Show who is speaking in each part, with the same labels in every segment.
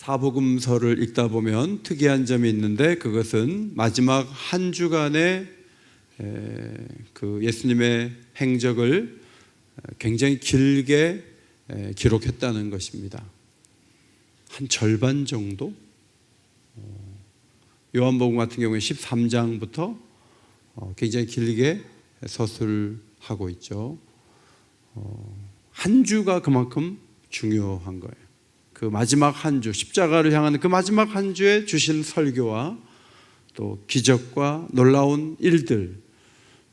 Speaker 1: 사복음서를 읽다 보면 특이한 점이 있는데, 그것은 마지막 한 주간의 그 예수님의 행적을 굉장히 길게 기록했다는 것입니다. 한 절반 정도? 요한복음 같은 경우에 13장부터 굉장히 길게 서술하고 있죠. 한 주가 그만큼 중요한 거예요. 그 마지막 한 주, 십자가를 향하는 그 마지막 한 주에 주신 설교와 또 기적과 놀라운 일들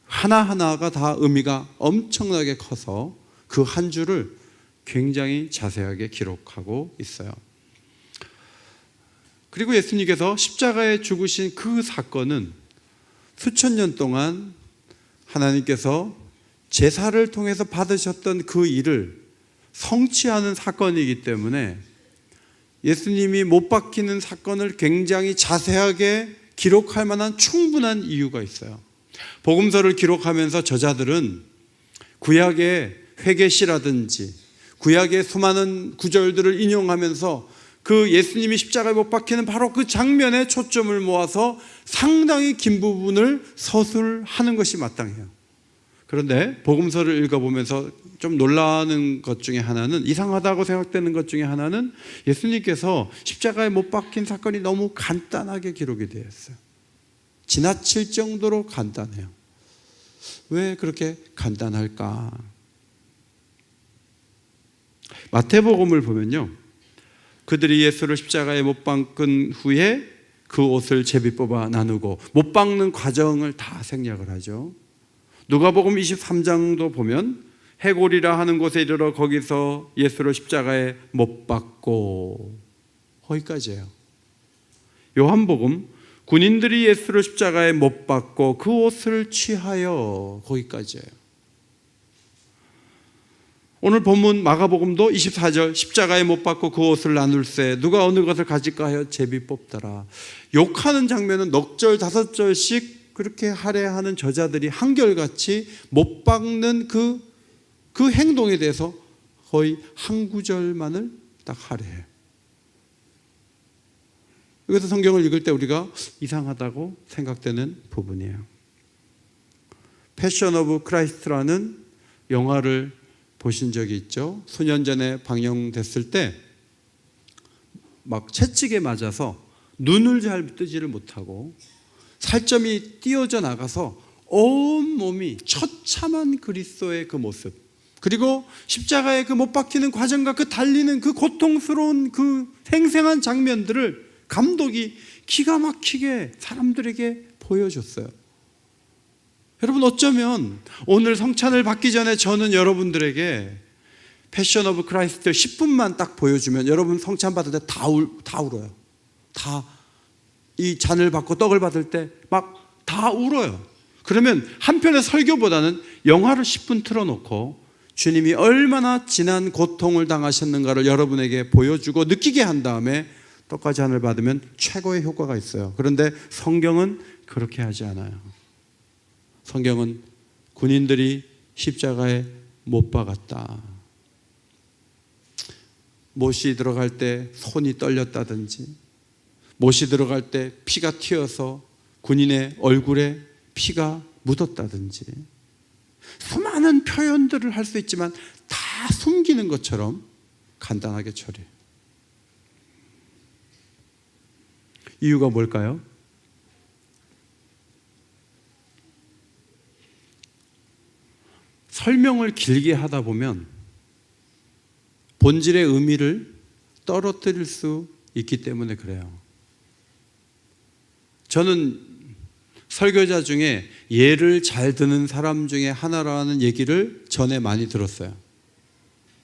Speaker 1: 하나하나가 다 의미가 엄청나게 커서 그 한 주를 굉장히 자세하게 기록하고 있어요. 그리고 예수님께서 십자가에 죽으신 그 사건은 수천 년 동안 하나님께서 제사를 통해서 받으셨던 그 일을 성취하는 사건이기 때문에 예수님이 못 박히는 사건을 굉장히 자세하게 기록할 만한 충분한 이유가 있어요. 복음서를 기록하면서 저자들은 구약의 회개시라든지 구약의 수많은 구절들을 인용하면서 그 예수님이 십자가에 못 박히는 바로 그 장면에 초점을 모아서 상당히 긴 부분을 서술하는 것이 마땅해요. 그런데 복음서를 읽어보면서 좀 놀라는 것 중에 하나는, 이상하다고 생각되는 것 중에 하나는 예수님께서 십자가에 못 박힌 사건이 너무 간단하게 기록이 되어 있어요. 지나칠 정도로 간단해요. 왜 그렇게 간단할까? 마태복음을 보면요, 그들이 예수를 십자가에 못 박은 후에 그 옷을 제비 뽑아 나누고 못 박는 과정을 다 생략을 하죠. 누가복음 23장도 보면 해골이라 하는 곳에 이르러 거기서 예수를 십자가에 못 박고, 거기까지예요. 요한복음 군인들이 예수를 십자가에 못 박고 그 옷을 취하여, 거기까지예요. 오늘 본문 마가복음도 24절 십자가에 못 박고 그 옷을 나눌세 누가 어느 것을 가질까 하여 제비 뽑더라. 욕하는 장면은 넉 절, 5절씩 그렇게 할애하는 저자들이 한결같이 못 박는 그 행동에 대해서 거의 한 구절만을 딱 할애해요. 그래서 성경을 읽을 때 우리가 이상하다고 생각되는 부분이에요. 패션 오브 크라이스트라는 영화를 보신 적이 있죠? 수년 전에 방영됐을 때 막 채찍에 맞아서 눈을 잘 뜨지를 못하고 살점이 띄어져 나가서 온몸이 처참한 그리스도의 그 모습, 그리고 십자가에 그 못 박히는 과정과 그 달리는 그 고통스러운 그 생생한 장면들을 감독이 기가 막히게 사람들에게 보여줬어요. 여러분, 어쩌면 오늘 성찬을 받기 전에 저는 여러분들에게 패션 오브 크라이스트 10분만 딱 보여주면 여러분 성찬 받을 때 다 울어요. 다 이 잔을 받고 떡을 받을 때 막 다 울어요. 그러면 한편의 설교보다는 영화를 10분 틀어놓고 주님이 얼마나 진한 고통을 당하셨는가를 여러분에게 보여주고 느끼게 한 다음에 떡과 잔을 받으면 최고의 효과가 있어요. 그런데 성경은 그렇게 하지 않아요. 성경은 군인들이 십자가에 못 박았다, 못이 들어갈 때 손이 떨렸다든지, 못이 들어갈 때 피가 튀어서 군인의 얼굴에 피가 묻었다든지, 수많은 표현들을 할 수 있지만 다 숨기는 것처럼 간단하게 처리해요. 이유가 뭘까요? 설명을 길게 하다 보면 본질의 의미를 떨어뜨릴 수 있기 때문에 그래요. 저는 설교자 중에 예를 잘 드는 사람 중에 하나라는 얘기를 전에 많이 들었어요.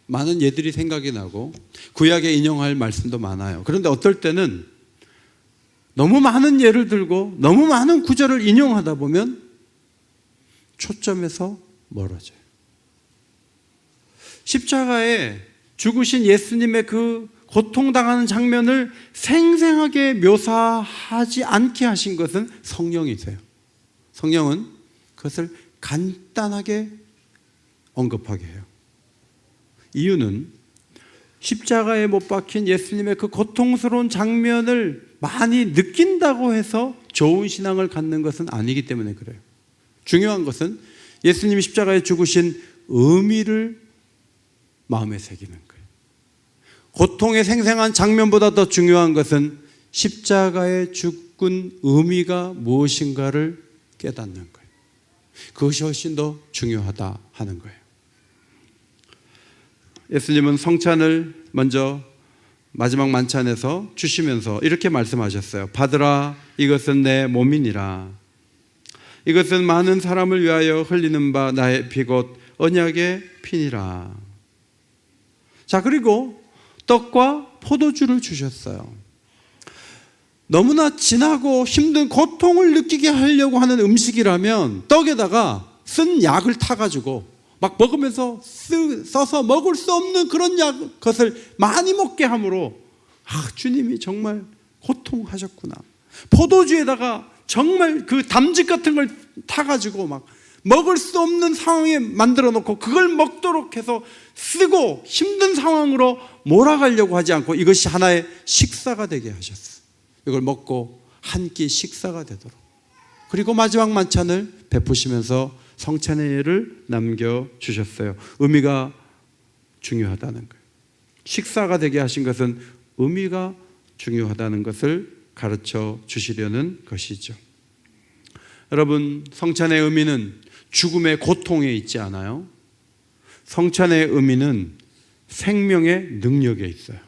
Speaker 1: 많은 예들이 생각이 나고 구약에 인용할 말씀도 많아요. 그런데 어떨 때는 너무 많은 예를 들고 너무 많은 구절을 인용하다 보면 초점에서 멀어져요. 십자가에 죽으신 예수님의 그 고통당하는 장면을 생생하게 묘사하지 않게 하신 것은 성령이세요. 성령은 그것을 간단하게 언급하게 해요. 이유는 십자가에 못 박힌 예수님의 그 고통스러운 장면을 많이 느낀다고 해서 좋은 신앙을 갖는 것은 아니기 때문에 그래요. 중요한 것은 예수님이 십자가에 죽으신 의미를 마음에 새기는 거예요. 고통의 생생한 장면보다 더 중요한 것은 십자가에 죽은 의미가 무엇인가를 깨닫는 거예요. 그것이 훨씬 더 중요하다 하는 거예요. 예수님은 성찬을 먼저 마지막 만찬에서 주시면서 이렇게 말씀하셨어요. 받으라, 이것은 내 몸이니라. 이것은 많은 사람을 위하여 흘리는 바 나의 피 곧 언약의 피니라. 자, 그리고 떡과 포도주를 주셨어요. 너무나 진하고 힘든 고통을 느끼게 하려고 하는 음식이라면 떡에다가 쓴 약을 타가지고 막 먹으면서 써서 먹을 수 없는 그런 것을 많이 먹게 함으로 주님이 정말 고통하셨구나. 포도주에다가 정말 그 담즙 같은 걸 타가지고 막 먹을 수 없는 상황에 만들어 놓고 그걸 먹도록 해서 쓰고 힘든 상황으로 몰아가려고 하지 않고 이것이 하나의 식사가 되게 하셨어요. 이걸 먹고 한 끼 식사가 되도록. 그리고 마지막 만찬을 베푸시면서 성찬의 예를 남겨주셨어요. 의미가 중요하다는 거예요. 식사가 되게 하신 것은 의미가 중요하다는 것을 가르쳐 주시려는 것이죠. 여러분, 성찬의 의미는 죽음의 고통에 있지 않아요. 성찬의 의미는 생명의 능력에 있어요.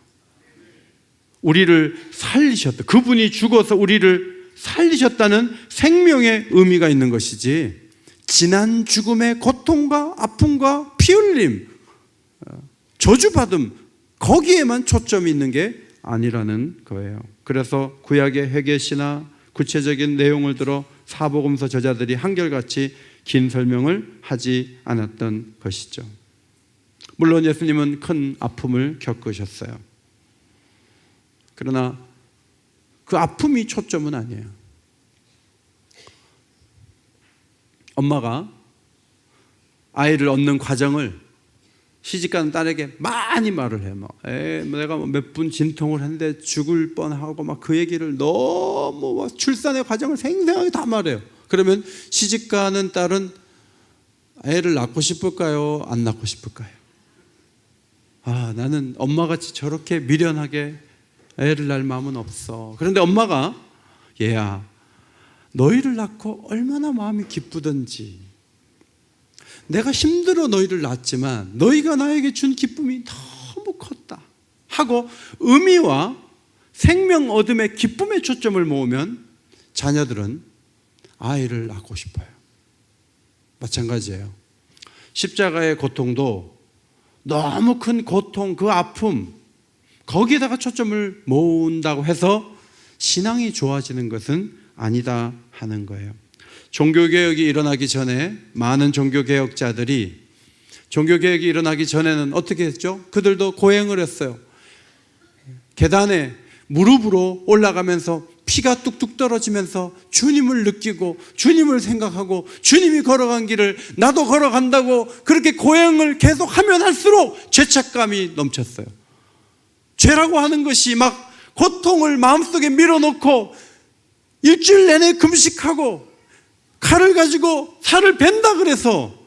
Speaker 1: 우리를 살리셨다. 그분이 죽어서 우리를 살리셨다는 생명의 의미가 있는 것이지, 지난 죽음의 고통과 아픔과 피 흘림, 저주받음, 거기에만 초점이 있는 게 아니라는 거예요. 그래서 구약의 회개시나 구체적인 내용을 들어 사복음서 저자들이 한결같이 긴 설명을 하지 않았던 것이죠. 물론 예수님은 큰 아픔을 겪으셨어요. 그러나 그 아픔이 초점은 아니에요. 엄마가 아이를 얻는 과정을 시집가는 딸에게 많이 말을 해요. 내가 몇 분 진통을 했는데 죽을 뻔하고 막 그 얘기를 너무 출산의 과정을 생생하게 다 말해요. 그러면 시집가는 딸은 애를 낳고 싶을까요? 안 낳고 싶을까요? 나는 엄마같이 저렇게 미련하게 애를 낳을 마음은 없어. 그런데 엄마가 얘야, 너희를 낳고 얼마나 마음이 기쁘던지, 내가 힘들어 너희를 낳았지만 너희가 나에게 준 기쁨이 너무 컸다 하고 의미와 생명 얻음의 기쁨의 초점을 모으면 자녀들은 아이를 낳고 싶어요. 마찬가지예요. 십자가의 고통도 너무 큰 고통, 그 아픔, 거기에다가 초점을 모은다고 해서 신앙이 좋아지는 것은 아니다 하는 거예요. 종교개혁이 일어나기 전에 많은 종교개혁자들이 종교개혁이 일어나기 전에는 어떻게 했죠? 그들도 고행을 했어요. 계단에 무릎으로 올라가면서 피가 뚝뚝 떨어지면서 주님을 느끼고 주님을 생각하고 주님이 걸어간 길을 나도 걸어간다고 그렇게 고행을 계속하면 할수록 죄책감이 넘쳤어요. 죄라고 하는 것이 막 고통을 마음속에 밀어넣고 일주일 내내 금식하고 칼을 가지고 살을 벤다 그래서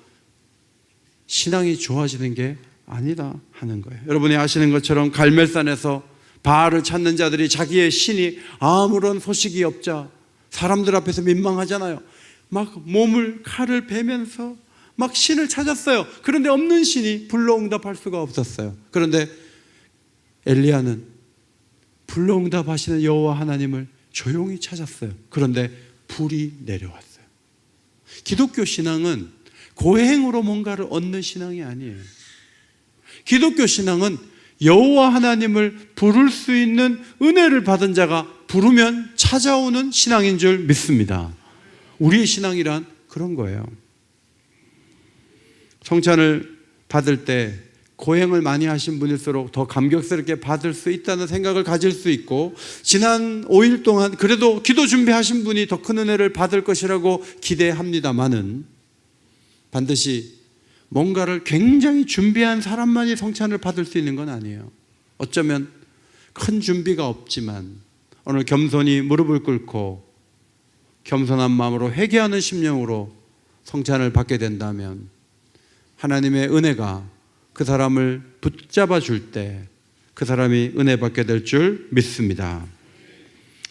Speaker 1: 신앙이 좋아지는 게 아니다 하는 거예요. 여러분이 아시는 것처럼 갈멜산에서 바알을 찾는 자들이 자기의 신이 아무런 소식이 없자 사람들 앞에서 민망하잖아요. 막 몸을 칼을 베면서 막 신을 찾았어요. 그런데 없는 신이 불러응답할 수가 없었어요. 그런데 엘리야는 불러응답하시는 여호와 하나님을 조용히 찾았어요. 그런데 불이 내려왔어요. 기독교 신앙은 고행으로 뭔가를 얻는 신앙이 아니에요. 기독교 신앙은 여호와 하나님을 부를 수 있는 은혜를 받은 자가 부르면 찾아오는 신앙인 줄 믿습니다. 우리의 신앙이란 그런 거예요. 성찬을 받을 때 고행을 많이 하신 분일수록 더 감격스럽게 받을 수 있다는 생각을 가질 수 있고, 지난 5일 동안 그래도 기도 준비하신 분이 더 큰 은혜를 받을 것이라고 기대합니다마는 반드시 뭔가를 굉장히 준비한 사람만이 성찬을 받을 수 있는 건 아니에요. 어쩌면 큰 준비가 없지만 오늘 겸손히 무릎을 꿇고 겸손한 마음으로 회개하는 심령으로 성찬을 받게 된다면 하나님의 은혜가 그 사람을 붙잡아 줄 때 그 사람이 은혜 받게 될 줄 믿습니다.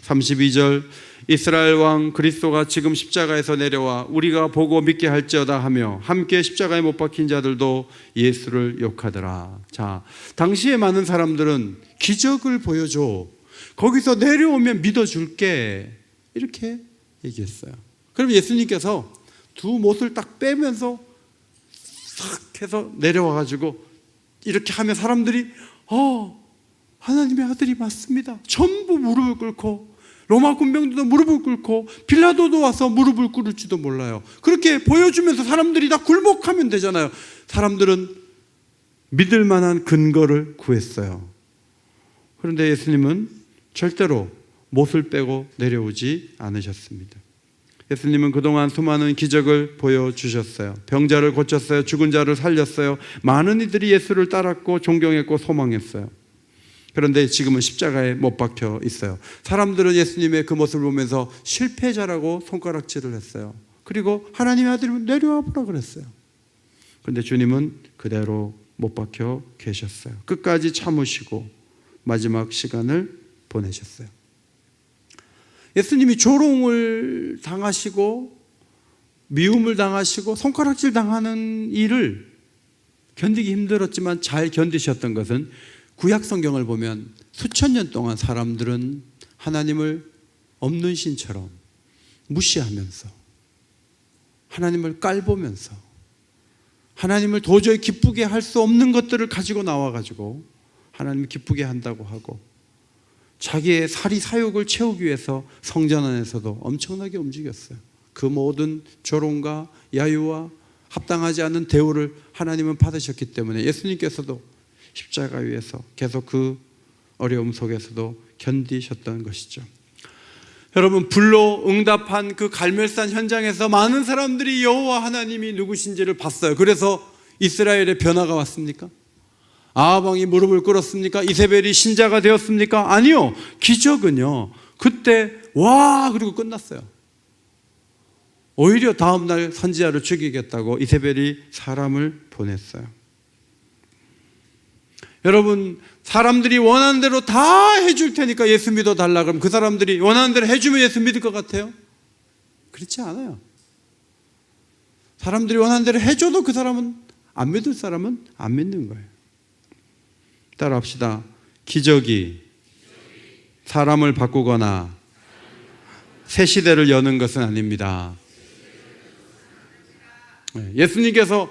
Speaker 1: 32절 이스라엘 왕 그리스도가 지금 십자가에서 내려와 우리가 보고 믿게 할지어다 하며 함께 십자가에 못 박힌 자들도 예수를 욕하더라. 자, 당시에 많은 사람들은 기적을 보여줘, 거기서 내려오면 믿어줄게, 이렇게 얘기했어요. 그럼 예수님께서 두 못을 딱 빼면서 싹 해서 내려와가지고 이렇게 하면 사람들이 하나님의 아들이 맞습니다. 전부 무릎을 꿇고, 로마 군병들도 무릎을 꿇고, 빌라도도 와서 무릎을 꿇을지도 몰라요. 그렇게 보여주면서 사람들이 다 굴복하면 되잖아요. 사람들은 믿을 만한 근거를 구했어요. 그런데 예수님은 절대로 못을 빼고 내려오지 않으셨습니다. 예수님은 그동안 수많은 기적을 보여주셨어요. 병자를 고쳤어요. 죽은 자를 살렸어요. 많은 이들이 예수를 따랐고 존경했고 소망했어요. 그런데 지금은 십자가에 못 박혀 있어요. 사람들은 예수님의 그 모습을 보면서 실패자라고 손가락질을 했어요. 그리고 하나님의 아들이면 내려와 보라 그랬어요. 그런데 주님은 그대로 못 박혀 계셨어요. 끝까지 참으시고 마지막 시간을 보내셨어요. 예수님이 조롱을 당하시고 미움을 당하시고 손가락질 당하는 일을 견디기 힘들었지만 잘 견디셨던 것은 구약 성경을 보면 수천 년 동안 사람들은 하나님을 없는 신처럼 무시하면서 하나님을 깔보면서 하나님을 도저히 기쁘게 할 수 없는 것들을 가지고 나와가지고 하나님을 기쁘게 한다고 하고 자기의 사리 사욕을 채우기 위해서 성전 안에서도 엄청나게 움직였어요. 그 모든 조롱과 야유와 합당하지 않은 대우를 하나님은 받으셨기 때문에 예수님께서도 십자가 위에서 계속 그 어려움 속에서도 견디셨던 것이죠. 여러분, 불로 응답한 그 갈멜산 현장에서 많은 사람들이 여호와 하나님이 누구신지를 봤어요. 그래서 이스라엘에 변화가 왔습니까? 아합 왕이 무릎을 꿇었습니까? 이세벨이 신자가 되었습니까? 아니요. 기적은요, 그때 와 그리고 끝났어요. 오히려 다음날 선지자를 죽이겠다고 이세벨이 사람을 보냈어요. 여러분, 사람들이 원하는 대로 다 해줄 테니까 예수 믿어달라 그러면 그 사람들이 원하는 대로 해주면 예수 믿을 것 같아요? 그렇지 않아요. 사람들이 원하는 대로 해줘도 그 사람은 안 믿을 사람은 안 믿는 거예요. 따라합시다. 기적이 사람을 바꾸거나 새 시대를 여는 것은 아닙니다. 예수님께서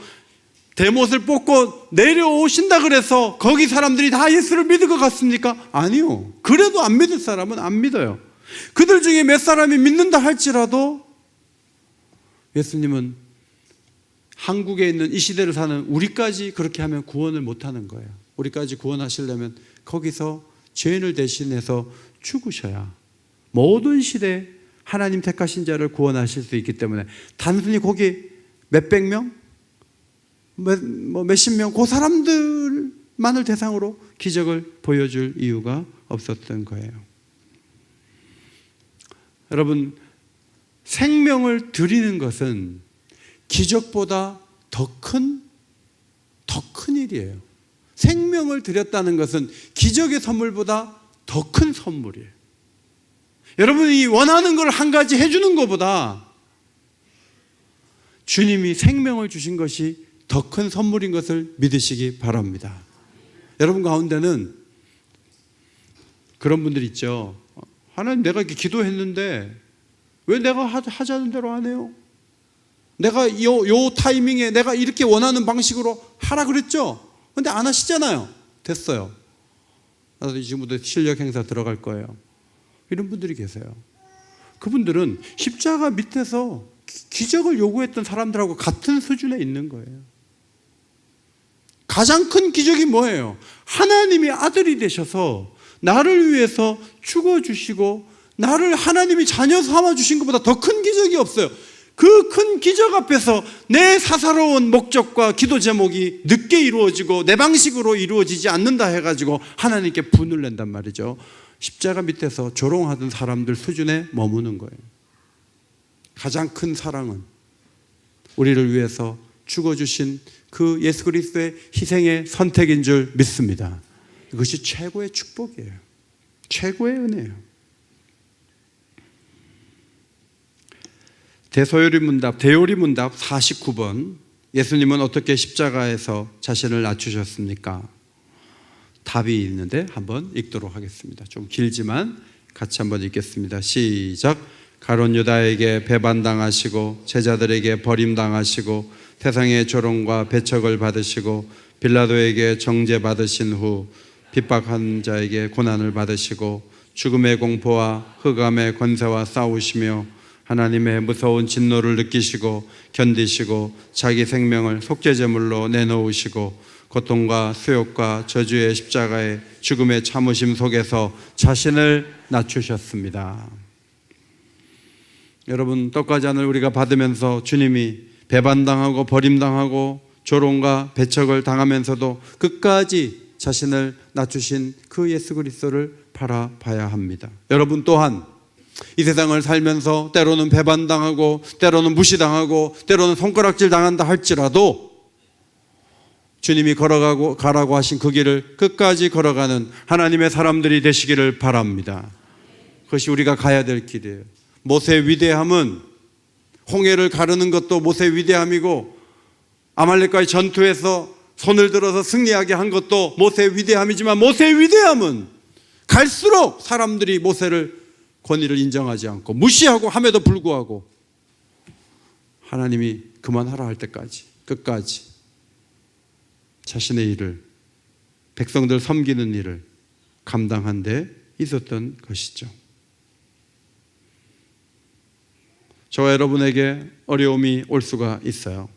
Speaker 1: 대못을 뽑고 내려오신다 그래서 거기 사람들이 다 예수를 믿을 것 같습니까? 아니요. 그래도 안 믿을 사람은 안 믿어요. 그들 중에 몇 사람이 믿는다 할지라도 예수님은 한국에 있는 이 시대를 사는 우리까지 그렇게 하면 구원을 못하는 거예요. 우리까지 구원하시려면 거기서 죄인을 대신해서 죽으셔야 모든 시대 하나님 택하신 자를 구원하실 수 있기 때문에 단순히 거기 몇백 명, 몇십 명, 그 사람들만을 대상으로 기적을 보여줄 이유가 없었던 거예요. 여러분, 생명을 드리는 것은 기적보다 더 큰 일이에요. 생명을 드렸다는 것은 기적의 선물보다 더 큰 선물이에요. 여러분이 원하는 걸 한 가지 해주는 것보다 주님이 생명을 주신 것이 더 큰 선물인 것을 믿으시기 바랍니다. 여러분 가운데는 그런 분들 있죠. 하나님, 내가 이렇게 기도했는데 왜 내가 하자는 대로 안 해요? 내가 요 타이밍에 내가 이렇게 원하는 방식으로 하라 그랬죠? 근데 안 하시잖아요. 됐어요. 나도 지금부터 실력 행사 들어갈 거예요. 이런 분들이 계세요. 그분들은 십자가 밑에서 기적을 요구했던 사람들하고 같은 수준에 있는 거예요. 가장 큰 기적이 뭐예요? 하나님이 아들이 되셔서 나를 위해서 죽어주시고 나를 하나님이 자녀 삼아주신 것보다 더 큰 기적이 없어요. 그 큰 기적 앞에서 내 사사로운 목적과 기도 제목이 늦게 이루어지고 내 방식으로 이루어지지 않는다 해가지고 하나님께 분을 낸단 말이죠. 십자가 밑에서 조롱하던 사람들 수준에 머무는 거예요. 가장 큰 사랑은 우리를 위해서 죽어주신 그 예수 그리스도의 희생의 선택인 줄 믿습니다. 이것이 최고의 축복이에요. 최고의 은혜예요. 대요리문답 49번. 예수님은 어떻게 십자가에서 자신을 낮추셨습니까? 답이 있는데 한번 읽도록 하겠습니다. 좀 길지만 같이 한번 읽겠습니다. 시작. 가룟 유다에게 배반당하시고 제자들에게 버림당하시고 세상의 조롱과 배척을 받으시고 빌라도에게 정죄받으신 후 핍박한 자에게 고난을 받으시고 죽음의 공포와 흑암의 권세와 싸우시며 하나님의 무서운 진노를 느끼시고 견디시고 자기 생명을 속죄제물로 내놓으시고 고통과 수욕과 저주의 십자가의 죽음의 참으심 속에서 자신을 낮추셨습니다. 여러분, 떡과 잔을 우리가 받으면서 주님이 배반당하고 버림당하고 조롱과 배척을 당하면서도 끝까지 자신을 낮추신 그 예수 그리스도를 바라봐야 합니다. 여러분 또한 이 세상을 살면서 때로는 배반당하고 때로는 무시당하고 때로는 손가락질 당한다 할지라도 주님이 가라고 하신 그 길을 끝까지 걸어가는 하나님의 사람들이 되시기를 바랍니다. 그것이 우리가 가야 될 길이에요. 모세의 위대함은 홍해를 가르는 것도 모세의 위대함이고 아말렉과의 전투에서 손을 들어서 승리하게 한 것도 모세의 위대함이지만 모세의 위대함은 갈수록 사람들이 모세를 권위를 인정하지 않고 무시하고 함에도 불구하고 하나님이 그만하라 할 때까지 끝까지 자신의 일을 백성들 섬기는 일을 감당한 데 있었던 것이죠. 저와 여러분에게 어려움이 올 수가 있어요.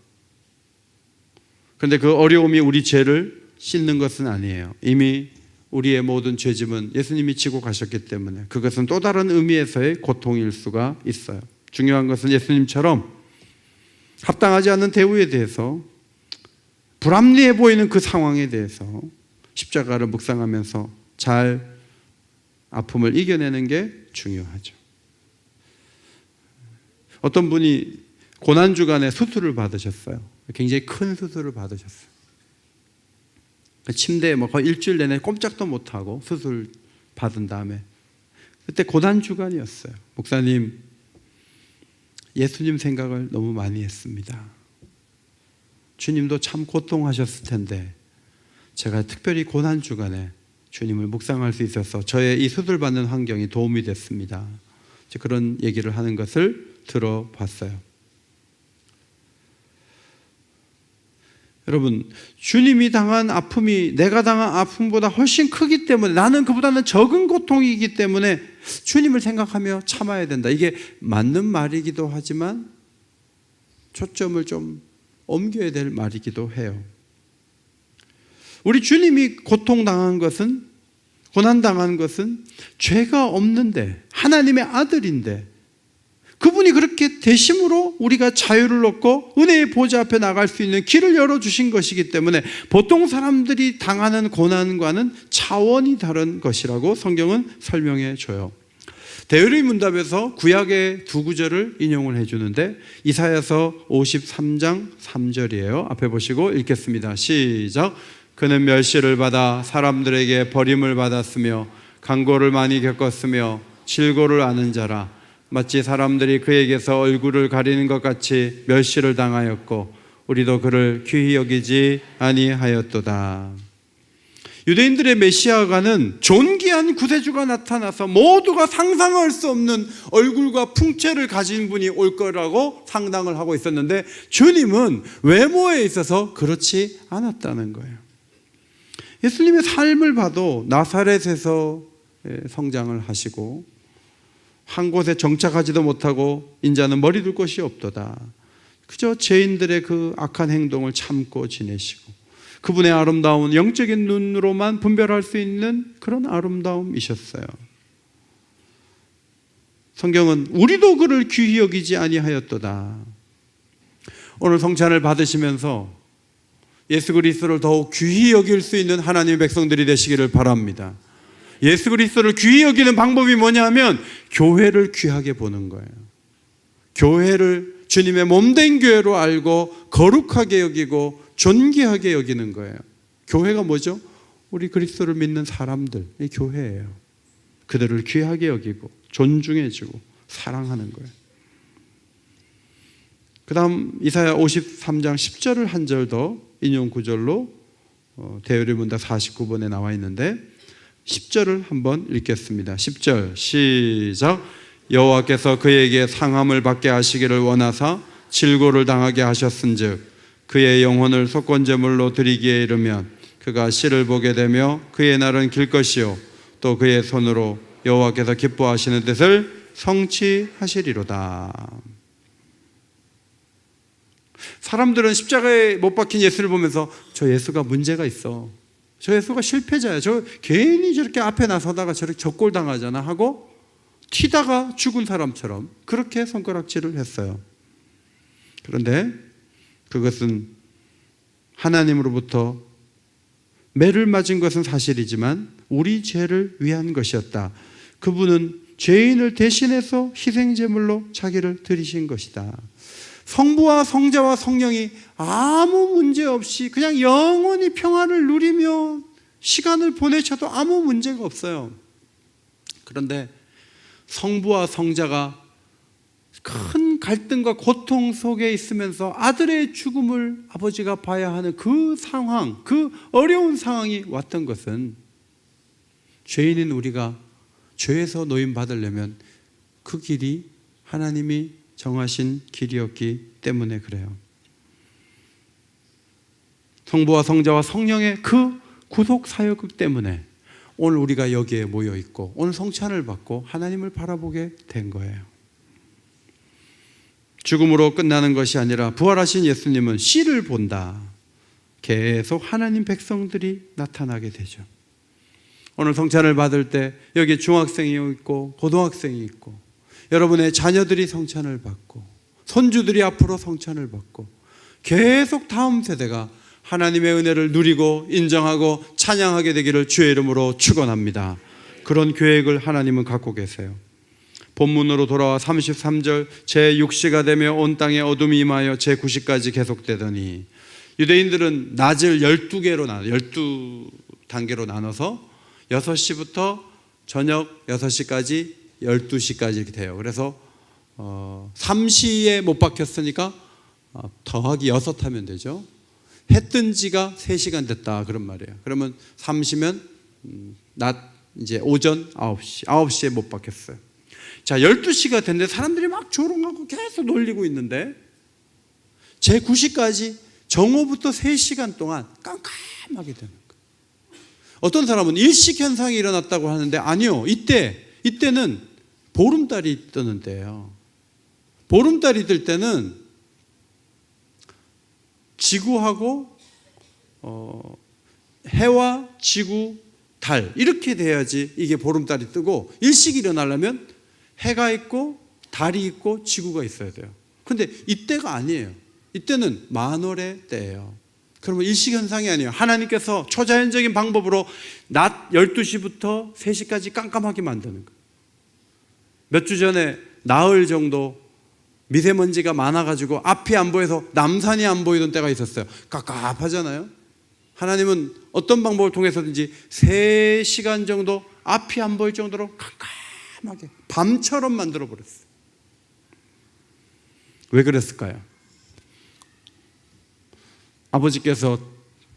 Speaker 1: 그런데 그 어려움이 우리 죄를 씻는 것은 아니에요. 이미 우리의 모든 죄짐은 예수님이 지고 가셨기 때문에 그것은 또 다른 의미에서의 고통일 수가 있어요. 중요한 것은 예수님처럼 합당하지 않는 대우에 대해서 불합리해 보이는 그 상황에 대해서 십자가를 묵상하면서 잘 아픔을 이겨내는 게 중요하죠. 어떤 분이 고난주간에 수술을 받으셨어요. 굉장히 큰 수술을 받으셨어요. 침대에 거의 일주일 내내 꼼짝도 못하고 수술 받은 다음에 그때 고난주간이었어요. 목사님, 예수님 생각을 너무 많이 했습니다. 주님도 참 고통하셨을 텐데 제가 특별히 고난주간에 주님을 묵상할 수 있어서 저의 이 수술 받는 환경이 도움이 됐습니다. 그런 얘기를 하는 것을 들어봤어요. 여러분, 주님이 당한 아픔이 내가 당한 아픔보다 훨씬 크기 때문에 나는 그보다는 적은 고통이기 때문에 주님을 생각하며 참아야 된다. 이게 맞는 말이기도 하지만 초점을 좀 옮겨야 될 말이기도 해요. 우리 주님이 고통당한 것은, 고난당한 것은 죄가 없는데 하나님의 아들인데 그분이 그렇게 되심으로 우리가 자유를 얻고 은혜의 보좌 앞에 나갈 수 있는 길을 열어주신 것이기 때문에 보통 사람들이 당하는 고난과는 차원이 다른 것이라고 성경은 설명해 줘요. 대요리문답에서 구약의 두 구절을 인용을 해주는데 이사야서 53장 3절이에요. 앞에 보시고 읽겠습니다. 시작. 그는 멸시를 받아 사람들에게 버림을 받았으며 강고를 많이 겪었으며 질고를 아는 자라. 마치 사람들이 그에게서 얼굴을 가리는 것 같이 멸시를 당하였고 우리도 그를 귀히 여기지 아니하였도다. 유대인들의 메시아가는 존귀한 구세주가 나타나서 모두가 상상할 수 없는 얼굴과 풍채를 가진 분이 올 거라고 상상을 하고 있었는데 주님은 외모에 있어서 그렇지 않았다는 거예요. 예수님의 삶을 봐도 나사렛에서 성장을 하시고 한 곳에 정착하지도 못하고 인자는 머리 둘 곳이 없도다. 그저 죄인들의 그 악한 행동을 참고 지내시고 그분의 아름다운 영적인 눈으로만 분별할 수 있는 그런 아름다움이셨어요. 성경은 우리도 그를 귀히 여기지 아니하였도다. 오늘 성찬을 받으시면서 예수 그리스도를 더욱 귀히 여길 수 있는 하나님의 백성들이 되시기를 바랍니다. 예수 그리스도를 귀히 여기는 방법이 뭐냐 하면 교회를 귀하게 보는 거예요. 교회를 주님의 몸된 교회로 알고 거룩하게 여기고 존귀하게 여기는 거예요. 교회가 뭐죠? 우리 그리스도를 믿는 사람들이 교회예요. 그들을 귀하게 여기고 존중해주고 사랑하는 거예요. 그 다음 이사야 53장 10절을 한 절 더 인용 구절로 대요리문답 49번에 나와 있는데 10절을 한번 읽겠습니다. 10절 시작. 여호와께서 그에게 상함을 받게 하시기를 원하사 질고를 당하게 하셨은즉 그의 영혼을 속건제물로 드리기에 이르면 그가 씨를 보게 되며 그의 날은 길 것이요 또 그의 손으로 여호와께서 기뻐하시는 뜻을 성취하시리로다. 사람들은 십자가에 못 박힌 예수를 보면서 저 예수가 문제가 있어, 저 예수가 실패자야, 저 괜히 저렇게 앞에 나서다가 저렇게 적골당하잖아 하고 튀다가 죽은 사람처럼 그렇게 손가락질을 했어요. 그런데 그것은 하나님으로부터 매를 맞은 것은 사실이지만 우리 죄를 위한 것이었다. 그분은 죄인을 대신해서 희생제물로 자기를 드리신 것이다. 성부와 성자와 성령이 아무 문제 없이 그냥 영원히 평안을 누리며 시간을 보내셔도 아무 문제가 없어요. 그런데 성부와 성자가 큰 갈등과 고통 속에 있으면서 아들의 죽음을 아버지가 봐야 하는 그 상황, 그 어려운 상황이 왔던 것은 죄인인 우리가 죄에서 노임받으려면 그 길이 하나님이 정하신 길이었기 때문에 그래요. 성부와 성자와 성령의 그 구속 사역 때문에 오늘 우리가 여기에 모여 있고 오늘 성찬을 받고 하나님을 바라보게 된 거예요. 죽음으로 끝나는 것이 아니라 부활하신 예수님은 씨를 본다. 계속 하나님 백성들이 나타나게 되죠. 오늘 성찬을 받을 때 여기 중학생이 있고 고등학생이 있고 여러분의 자녀들이 성찬을 받고 손주들이 앞으로 성찬을 받고 계속 다음 세대가 하나님의 은혜를 누리고 인정하고 찬양하게 되기를 주의 이름으로 축원합니다. 그런 계획을 하나님은 갖고 계세요. 본문으로 돌아와 33절 제6시가 되며 온 땅에 어둠이 임하여 제9시까지 계속되더니 유대인들은 낮을 12개로 12단계로 나눠서 6시부터 저녁 6시까지 12시까지 이렇게 돼요. 그래서 3시에 못 박혔으니까 더하기 6 하면 되죠. 해 뜬 지가 3시간 됐다 그런 말이에요. 그러면 3시면 낮 이제 오전 9시 9시에 못 박혔어요. 자, 12시가 됐는데 사람들이 막 조롱하고 계속 놀리고 있는데 제9시까지 정오부터 3시간 동안 깜깜하게 되는 거예요. 어떤 사람은 일식 현상이 일어났다고 하는데 아니요, 이때는 보름달이 뜨는 때예요. 보름달이 뜰 때는 지구하고 해와 지구, 달 이렇게 돼야지 이게 보름달이 뜨고 일식이 일어나려면 해가 있고 달이 있고 지구가 있어야 돼요. 그런데 이때가 아니에요. 이때는 만월의 때예요. 그러면 일식현상이 아니에요. 하나님께서 초자연적인 방법으로 낮 12시부터 3시까지 깜깜하게 만드는 거예요. 몇 주 전에 나흘 정도 미세먼지가 많아가지고 앞이 안 보여서 남산이 안 보이던 때가 있었어요. 깝깝하잖아요. 하나님은 어떤 방법을 통해서든지 3시간 정도 앞이 안 보일 정도로 깜깜하게 밤처럼 만들어 버렸어요. 왜 그랬을까요? 아버지께서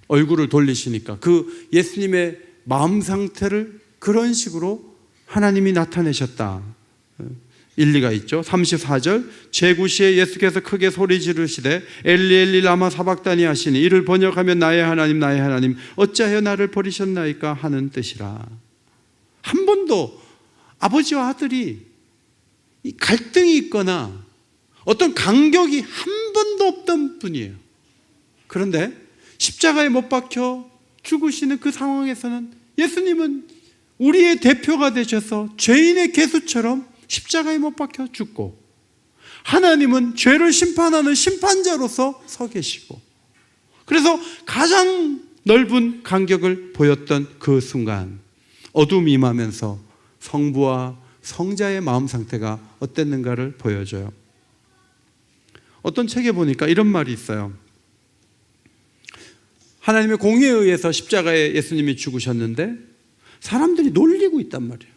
Speaker 1: 얼굴을 돌리시니까 그 예수님의 마음 상태를 그런 식으로 하나님이 나타내셨다. 일리가 있죠. 34절 제9시에 예수께서 크게 소리 지르시되 엘리 엘리 라마 사박다니 하시니 이를 번역하면 나의 하나님 어찌하여 나를 버리셨나이까 하는 뜻이라. 한 번도 아버지와 아들이 갈등이 있거나 어떤 간격이 한 번도 없던 분이에요. 그런데 십자가에 못 박혀 죽으시는 그 상황에서는 예수님은 우리의 대표가 되셔서 죄인의 개수처럼 십자가에 못 박혀 죽고, 하나님은 죄를 심판하는 심판자로서 서 계시고, 그래서 가장 넓은 간격을 보였던 그 순간 어둠이 임하면서 성부와 성자의 마음 상태가 어땠는가를 보여줘요. 어떤 책에 보니까 이런 말이 있어요. 하나님의 공의에 의해서 십자가에 예수님이 죽으셨는데 사람들이 놀리고 있단 말이에요.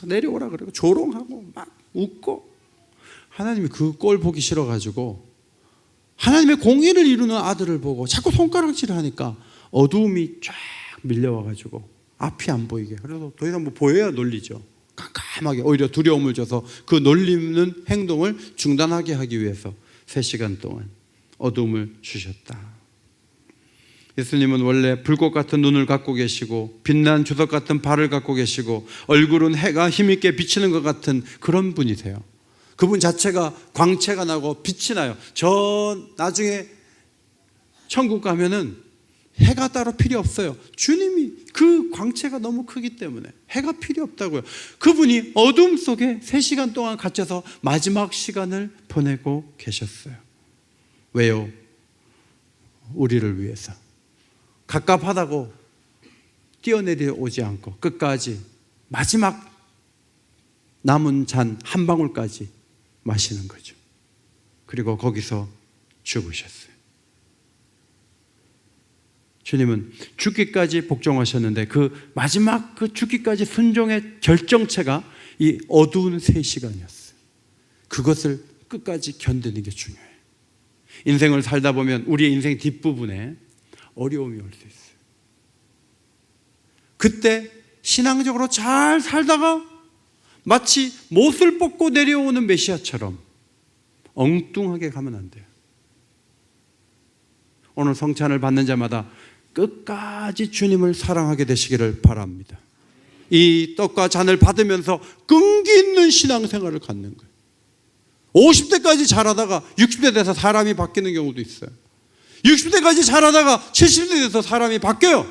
Speaker 1: 내려오라 그러고 조롱하고 막 웃고, 하나님이 그 꼴 보기 싫어가지고 하나님의 공의를 이루는 아들을 보고 자꾸 손가락질을 하니까 어두움이 쫙 밀려와가지고 앞이 안 보이게, 그래서 더 이상 뭐 보여야 놀리죠. 깜깜하게 오히려 두려움을 줘서 그 놀리는 행동을 중단하게 하기 위해서 3시간 동안 어둠을 주셨다. 예수님은 원래 불꽃 같은 눈을 갖고 계시고 빛난 주석 같은 발을 갖고 계시고 얼굴은 해가 힘있게 비치는 것 같은 그런 분이세요. 그분 자체가 광채가 나고 빛이 나요. 저 나중에 천국 가면은 해가 따로 필요 없어요. 주님이 그 광채가 너무 크기 때문에 해가 필요 없다고요. 그분이 어둠 속에 3시간 동안 갇혀서 마지막 시간을 보내고 계셨어요. 왜요? 우리를 위해서. 갑갑하다고 뛰어내려오지 않고 끝까지 마지막 남은 잔 한 방울까지 마시는 거죠. 그리고 거기서 죽으셨어요. 주님은 죽기까지 복종하셨는데 그 마지막 그 죽기까지 순종의 결정체가 이 어두운 3시간이었어요. 그것을 끝까지 견디는 게 중요해요. 인생을 살다 보면 우리의 인생 뒷부분에 어려움이 올 수 있어요. 그때 신앙적으로 잘 살다가 마치 못을 뽑고 내려오는 메시아처럼 엉뚱하게 가면 안 돼요. 오늘 성찬을 받는 자마다 끝까지 주님을 사랑하게 되시기를 바랍니다. 이 떡과 잔을 받으면서 끈기 있는 신앙생활을 갖는 거예요. 50대까지 잘하다가 60대 돼서 사람이 바뀌는 경우도 있어요. 60대까지 잘하다가 70대 돼서 사람이 바뀌어요.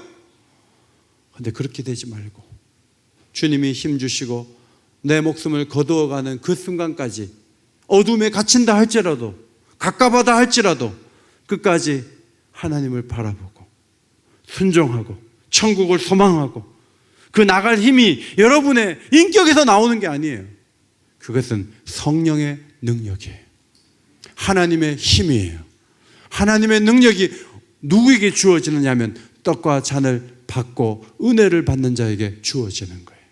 Speaker 1: 그런데 그렇게 되지 말고 주님이 힘주시고 내 목숨을 거두어가는 그 순간까지 어둠에 갇힌다 할지라도, 갑갑하다 할지라도 끝까지 하나님을 바라보고 순종하고 천국을 소망하고, 그 나갈 힘이 여러분의 인격에서 나오는 게 아니에요. 그것은 성령의 능력이에요. 하나님의 힘이에요. 하나님의 능력이 누구에게 주어지느냐면 떡과 잔을 받고 은혜를 받는 자에게 주어지는 거예요.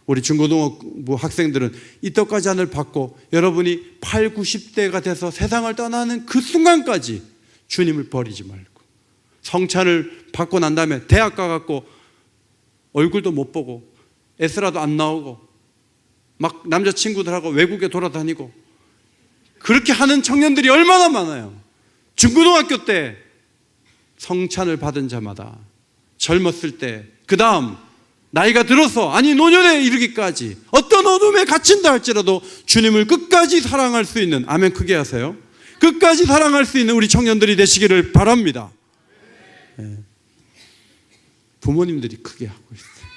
Speaker 1: 우리 중고등부 학생들은 이 떡과 잔을 받고 여러분이 8, 90대가 돼서 세상을 떠나는 그 순간까지 주님을 버리지 말고, 성찬을 받고 난 다음에 대학 가갖고 얼굴도 못 보고 에스라도 안 나오고 막 남자친구들하고 외국에 돌아다니고 그렇게 하는 청년들이 얼마나 많아요. 중고등학교 때 성찬을 받은 자마다 젊었을 때, 그 다음 나이가 들어서, 아니 노년에 이르기까지 어떤 어둠에 갇힌다 할지라도 주님을 끝까지 사랑할 수 있는, 아멘 크게 하세요, 끝까지 사랑할 수 있는 우리 청년들이 되시기를 바랍니다. 네. 부모님들이 크게 하고 있어요.